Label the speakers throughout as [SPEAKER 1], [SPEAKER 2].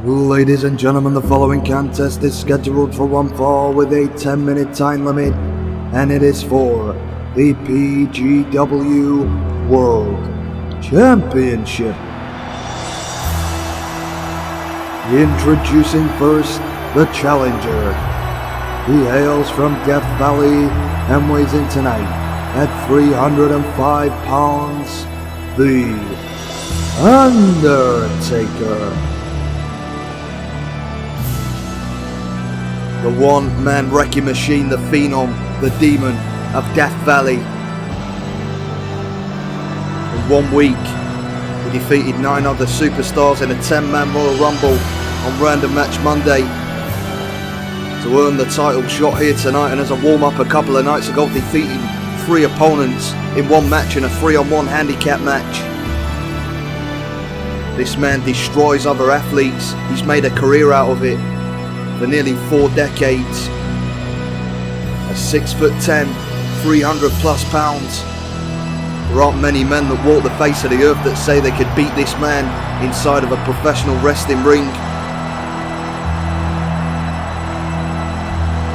[SPEAKER 1] Ladies and gentlemen, the following contest is scheduled for one fall with a 10-minute time limit, and it is for the PGW World Championship. Introducing first, the challenger. He hails from Death Valley and weighs in tonight at 305 pounds, the Undertaker. The one-man wrecking machine, the Phenom, the Demon of Death Valley. In 1 week, he defeated 9 other superstars in a 10-man Royal Rumble on Random Match Monday to earn the title shot here tonight, and as a warm-up a couple of nights ago, defeating 3 opponents in 1 match in a 3-on-1 handicap match. This man destroys other athletes. He's made a career out of it for nearly 4 decades. At 6'10", 300 plus pounds, there aren't many men that walk the face of the earth that say they could beat this man inside of a professional wrestling ring.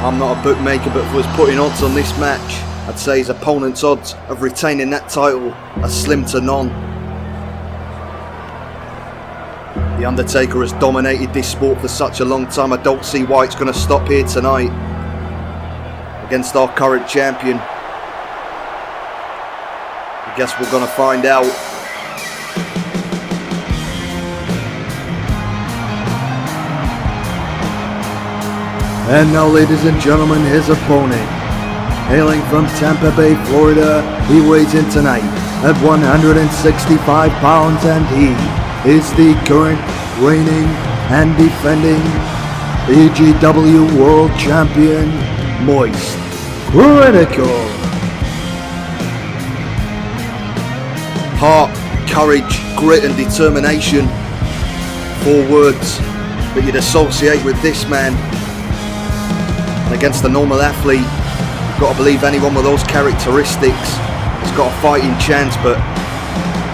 [SPEAKER 1] I'm not a bookmaker, but if I was putting odds on this match, I'd say his opponent's odds of retaining that title are slim to none. The Undertaker has dominated this sport for such a long time. I don't see why it's going to stop here tonight against our current champion. I guess we're going to find out.
[SPEAKER 2] And now, ladies and gentlemen, his opponent. Hailing from Tampa Bay, Florida, he weighs in tonight at 165 pounds, and he is the current reigning and defending PGW World Champion, MoistCr1TiKaL.
[SPEAKER 1] Heart, courage, grit and determination. 4 words that you'd associate with this man. And against the normal athlete, you've got to believe anyone with those characteristics has got a fighting chance, but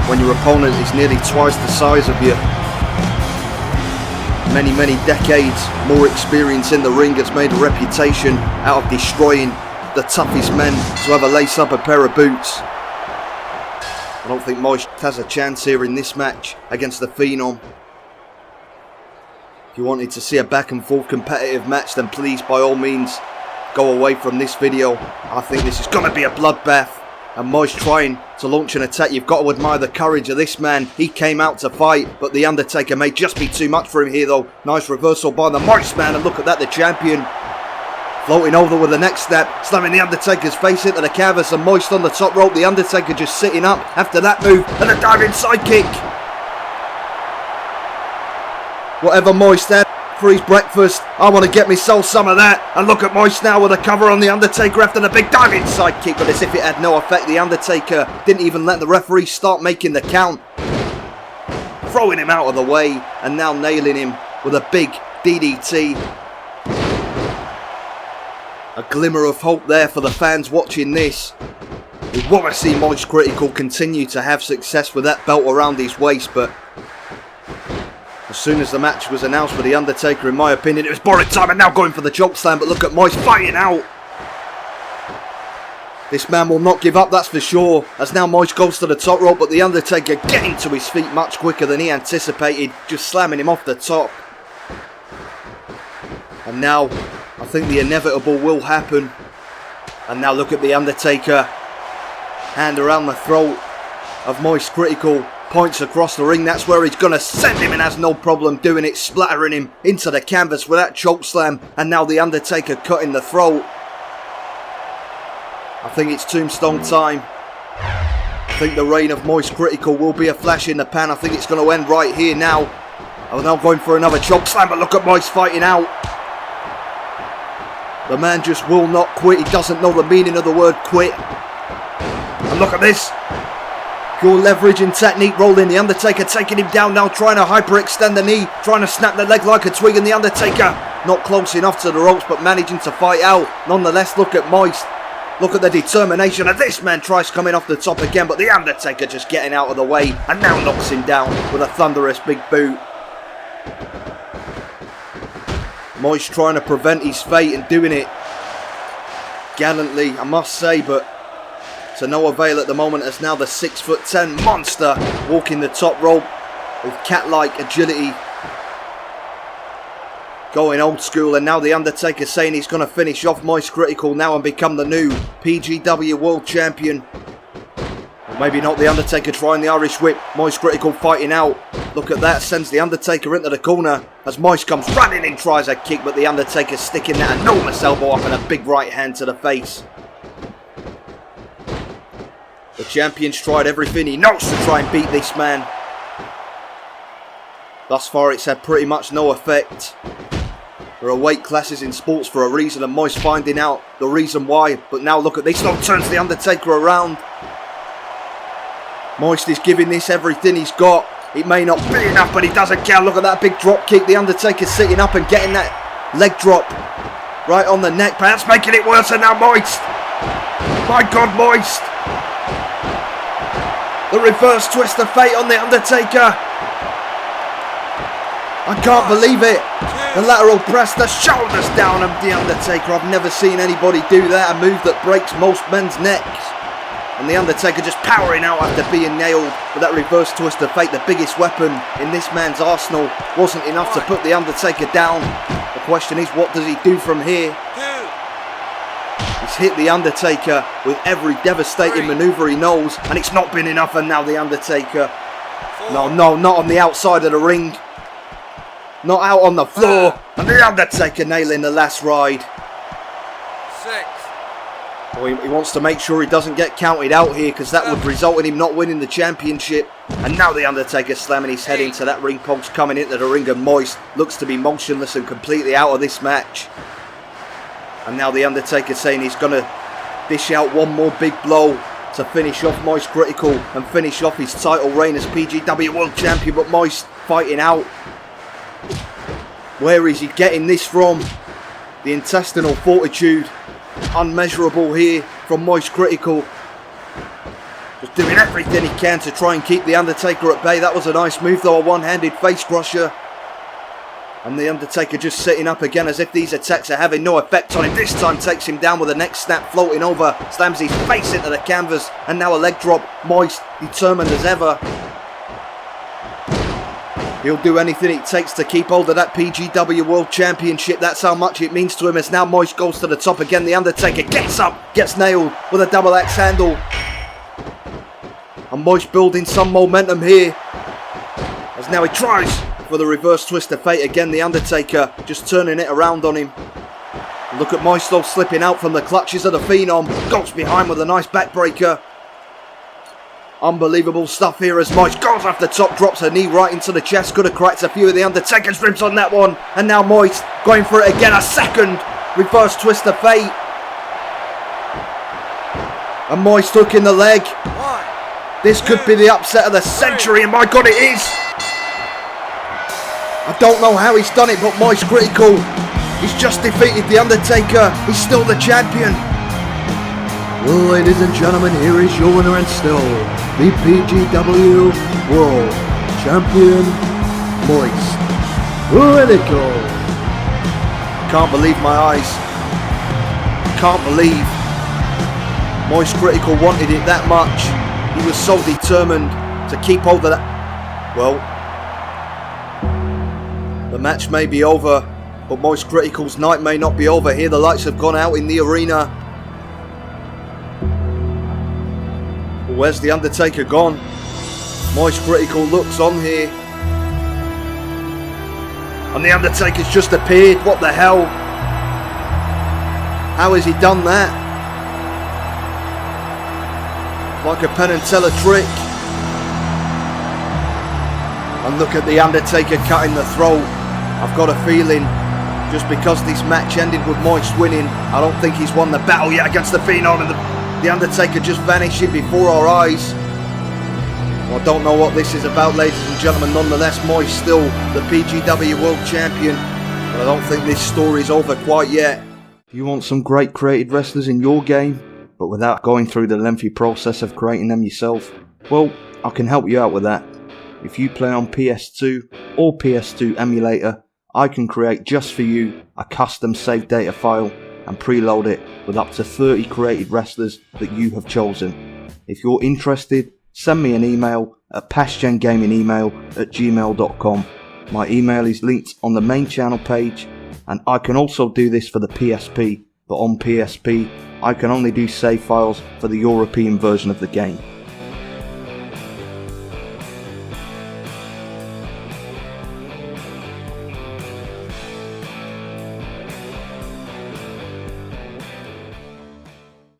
[SPEAKER 1] when your opponent is nearly twice the size of you, many decades more experience in the ring, has made a reputation out of destroying the toughest men to ever lace up a pair of boots. I don't think Moist has a chance here in this match against the Phenom. If you wanted to see a back and forth competitive match, then please by all means go away from this video. I think this is going to be a bloodbath, and Moist trying to launch an attack. You've got to admire the courage of this man. He came out to fight, but the Undertaker may just be too much for him here though. Nice reversal by the Moist man, and look at that, the champion floating over with the next step, slamming the Undertaker's face into the canvas, and Moist on the top rope. The Undertaker just sitting up after that move, and a diving side kick. Whatever Moist had for his breakfast, I want to get myself some of that. And look at Moist now with a cover on the Undertaker after the big diving side kick, but as if it had no effect. The Undertaker didn't even let the referee start making the count, throwing him out of the way and now nailing him with a big DDT. A glimmer of hope there for the fans watching this. We want to see MoistCr1TiKaL continue to have success with that belt around his waist, but as soon as the match was announced for the Undertaker, in my opinion, it was borrowed time, and now going for the choke slam. But look at Moist fighting out. This man will not give up, that's for sure, as now Moist goes to the top rope, but the Undertaker getting to his feet much quicker than he anticipated, just slamming him off the top. And now I think the inevitable will happen. And now look at the Undertaker, hand around the throat of MoistCr1TiKaL, points across the ring. That's where he's going to send him, and has no problem doing it, splattering him into the canvas with that choke slam. And now the Undertaker cutting the throat. I think it's tombstone time. I think the reign of MoistCr1TiKaL will be a flash in the pan. I think it's going to end right here now. I'm now going for another choke slam, but look at Moist fighting out. The man just will not quit. He doesn't know the meaning of the word quit. And look at this. Pure leverage and technique rolling. The Undertaker taking him down now, trying to hyperextend the knee, trying to snap the leg like a twig, and the Undertaker not close enough to the ropes, but managing to fight out. Nonetheless, look at Moist. Look at the determination of this man. Tries coming off the top again, but the Undertaker just getting out of the way, and now knocks him down with a thunderous big boot. Moist trying to prevent his fate and doing it gallantly, I must say, but to no avail at the moment, as now the 6'10" monster walking the top rope with cat-like agility, going old school. And now the Undertaker saying he's going to finish off MoistCr1TiKaL now and become the new PGW World Champion. Or maybe not. The Undertaker trying the Irish Whip, MoistCr1TiKaL fighting out. Look at that, sends the Undertaker into the corner as Moist comes running in, tries a kick, but the Undertaker sticking that enormous elbow up and a big right hand to the face. The champion's tried everything he knows to try and beat this man. Thus far it's had pretty much no effect. There are weight classes in sports for a reason, and Moist finding out the reason why. But now look at this, now turns the Undertaker around. Moist is giving this everything he's got. It may not be enough, but he doesn't care. Look at that big drop kick. The Undertaker sitting up and getting that leg drop right on the neck. Perhaps making it worse, and now Moist. My God, Moist. The reverse twist of fate on the Undertaker. I can't believe it. The lateral press, the shoulders down on the Undertaker. I've never seen anybody do that. A move that breaks most men's necks. And the Undertaker just powering out after being nailed with that reverse twist of fate. The biggest weapon in this man's arsenal wasn't enough to put the Undertaker down. The question is, what does he do from here? He's hit the Undertaker with every devastating maneuver he knows, and it's not been enough. And now the Undertaker, no, not on the outside of the ring, not out on the floor, and the Undertaker nailing the last ride.
[SPEAKER 3] 6.
[SPEAKER 1] Well, he wants to make sure he doesn't get counted out here, because that would result in him not winning the championship. And now the Undertaker slamming his head into that ring post, coming into the ring, and Moist looks to be motionless and completely out of this match. And now the Undertaker saying he's going to dish out one more big blow to finish off MoistCr1TiKaL and finish off his title reign as PGW World Champion. But Moist fighting out. Where is he getting this from? The intestinal fortitude, unmeasurable here from MoistCr1TiKaL. Just doing everything he can to try and keep the Undertaker at bay. That was a nice move though, a one-handed face crusher. And the Undertaker just sitting up again as if these attacks are having no effect on him. This time takes him down with a neck snap, floating over, slams his face into the canvas, and now a leg drop. Moist determined as ever. He'll do anything it takes to keep hold of that PGW World Championship. That's how much it means to him, as now Moist goes to the top again. The Undertaker gets up, gets nailed with a double axe handle. And Moist building some momentum here, as now he tries for the reverse twist of fate again. The Undertaker just turning it around on him. Look at Moist though, slipping out from the clutches of the Phenom. Goes behind with a nice backbreaker. Unbelievable stuff here as Moist goes off the top, drops a knee right into the chest. Could have cracked a few of the Undertaker's ribs on that one. And now Moist going for it again. A second reverse twist of fate. And Moist hooking the leg. This could be the upset of the century, and my God, it is. I don't know how he's done it, but MoistCr1TiKaL, he's just defeated the Undertaker. He's still the champion.
[SPEAKER 2] Well, ladies and gentlemen, here is your winner and still the PGW World Champion, MoistCr1TiKaL.
[SPEAKER 1] Can't believe my eyes. Can't believe MoistCr1TiKaL wanted it that much. He was so determined to keep hold of that. Well, the match may be over, but MoistCr1TiKaL's night may not be over here. The lights have gone out in the arena. But where's the Undertaker gone? MoistCr1TiKaL looks on here, and the Undertaker's just appeared. What the hell? How has he done that? Like a Penn and Teller trick. And look at the Undertaker cutting the throat. I've got a feeling, just because this match ended with Moist winning, I don't think he's won the battle yet against the Phenom, and the Undertaker just vanishing before our eyes. Well, I don't know what this is about, ladies and gentlemen. Nonetheless, Moist still the PGW World Champion. But I don't think this story's over quite yet. If you want some great created wrestlers in your game, but without going through the lengthy process of creating them yourself, well, I can help you out with that. If you play on PS2 or PS2 emulator, I can create just for you a custom save data file and preload it with up to 30 created wrestlers that you have chosen. If you're interested, send me an email at pastgengamingemail@gmail.com. My email is linked on the main channel page, and I can also do this for the PSP, but on PSP I can only do save files for the European version of the game.